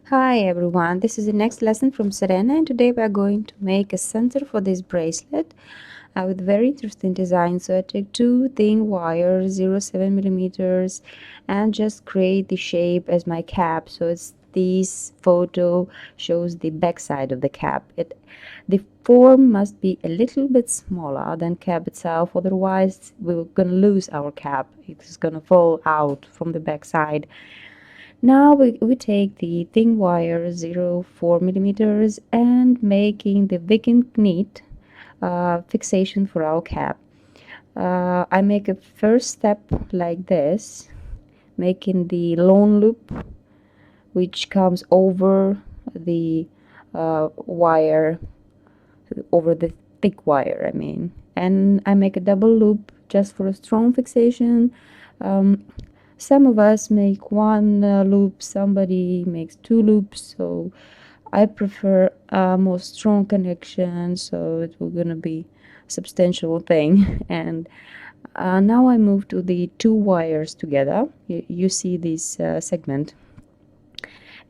Hi everyone, this is the next lesson from Serena, and today we are going to make a center for this bracelet with very interesting design. So I take two thin wires, 0.7 millimeters, and just create the shape as my cap. So it's this photo shows the back side of the cap. The form must be a little bit smaller than cap itself, otherwise we're gonna lose our cap. It's gonna fall out from the back side. Now we take the thin wire 0.4 millimeters and making the vegan knit fixation for our cap. I make a first step like this, making the long loop which comes over the wire, over the thick wire I mean, and I make a double loop just for a strong fixation. Some of us make one loop, somebody makes two loops, so I prefer a more strong connection, so it will gonna be substantial thing. And now I move to the two wires together. You see this segment,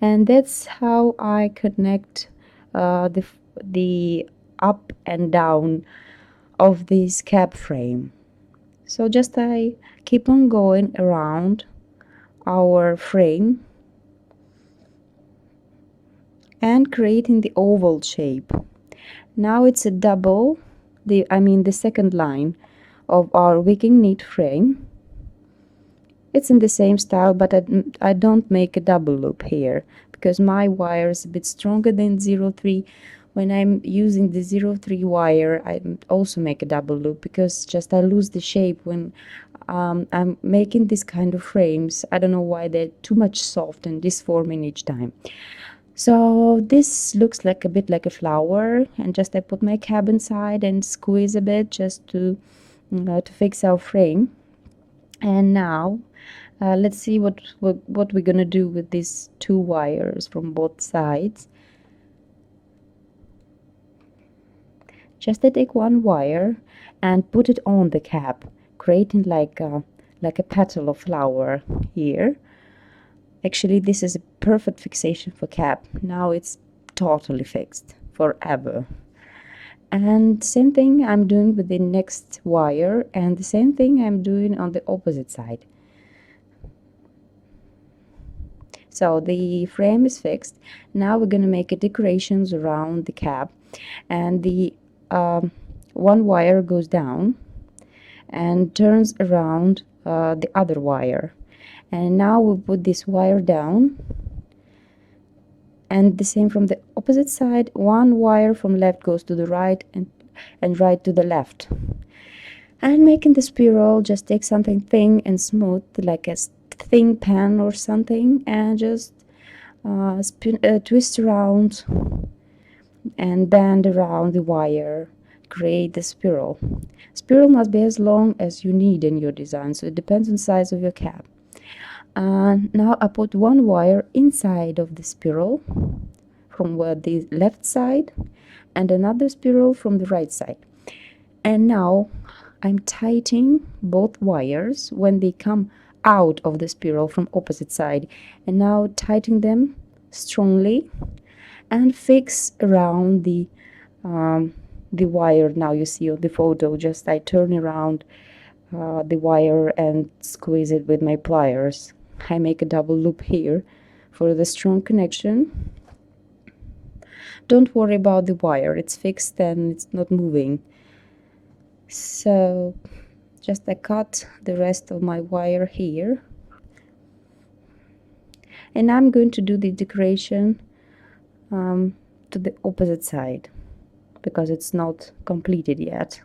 and that's how I connect the up and down of this cap frame. So just I keep on going around our frame and creating the oval shape. Now it's a double, the second line of our wicking knit frame. It's in the same style, but I don't make a double loop here because my wire is a bit stronger than 0.3. When I'm using the 0.3 wire, I also make a double loop because just I lose the shape when I'm making this kind of frames. I don't know why they're too much soft and disforming each time. So this looks like a bit like a flower, and just I put my cap inside and squeeze a bit just to fix our frame. And now let's see what we're gonna do with these two wires from both sides. Just I take one wire and put it on the cap, creating like a petal of flower here. Actually, this is a perfect fixation for cap. Now it's totally fixed forever. And same thing I'm doing with the next wire, and the same thing I'm doing on the opposite side. So the frame is fixed. Now we're going to make a decorations around the cap, and the one wire goes down and turns around the other wire. And now we put this wire down, and the same from the opposite side. One wire from left goes to the right, and right to the left. And making the spiral, just take something thin and smooth like a thin pen or something, and just twist around and bend around the wire, create the spiral. Spiral must be as long as you need in your design, so it depends on the size of your cap. And now I put one wire inside of the spiral from the left side, and another spiral from the right side. And now I'm tightening both wires when they come out of the spiral from opposite side, and now tighten them strongly and fix around the wire. Now you see on the photo, just I turn around the wire and squeeze it with my pliers. I make a double loop here for the strong connection. Don't worry about the wire, it's fixed and it's not moving. So just I cut the rest of my wire here, and I'm going to do the decoration to the opposite side because it's not completed yet.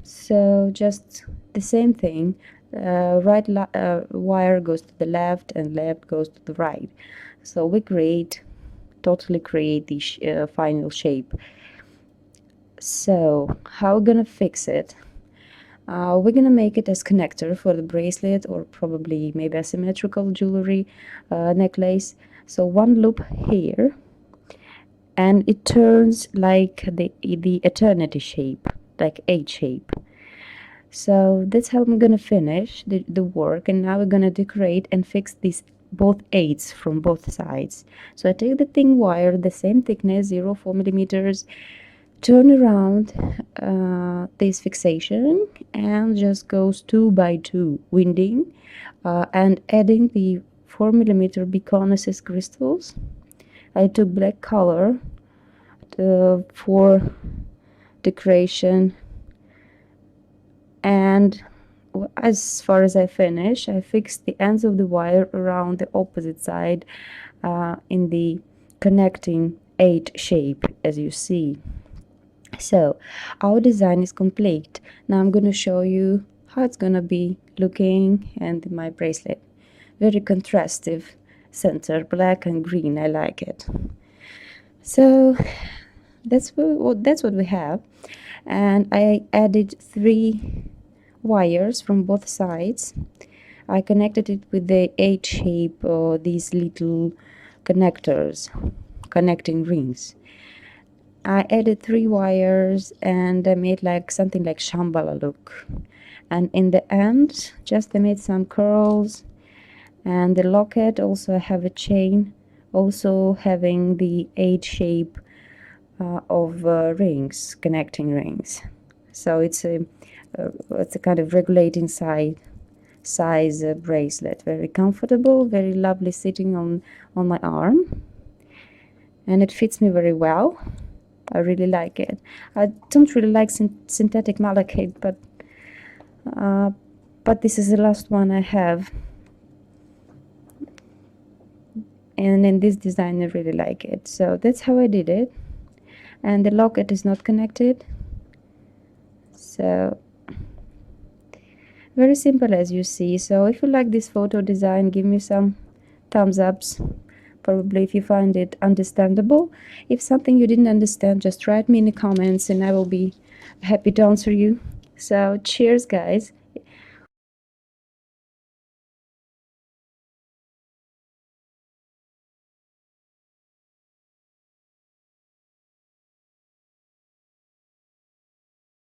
So just the same thing, right wire goes to the left and left goes to the right, so we totally create the final shape. So how we're gonna fix it? We're gonna make it as connector for the bracelet, or probably maybe a symmetrical jewelry necklace. So one loop here, and it turns like the eternity shape, like H shape. So that's how I'm gonna finish the work, and now we're gonna decorate and fix this both eighths from both sides. So I take the thin wire, the same thickness, 0.4 millimeters, turn around this fixation and just goes 2 by 2 winding and adding the 4 millimeter Beconesis crystals. I took black color for decoration, and as far as I finish, I fixed the ends of the wire around the opposite side in the connecting 8 shape, as you see. So our design is complete. Now I'm going to show you how it's going to be looking and my bracelet. Very contrastive center, black and green. I like it. So that's what we have, and I added 3 wires from both sides. I connected it with the 8 shape or these little connectors, connecting rings. I added 3 wires and I made like something like Shambhala look. And in the end, just I made some curls, and the locket also have a chain, also having the 8 shape of rings, connecting rings. So it's a kind of regulating size bracelet. Very comfortable, very lovely sitting on my arm, and it fits me very well. I really like it. I don't really like synthetic malachite, but this is the last one I have, and in this design I really like it. So that's how I did it. And the locket is not connected, so very simple as you see. So if you like this photo design, give me some thumbs ups, probably if you find it understandable. If something you didn't understand, just write me in the comments and I will be happy to answer you. So cheers guys.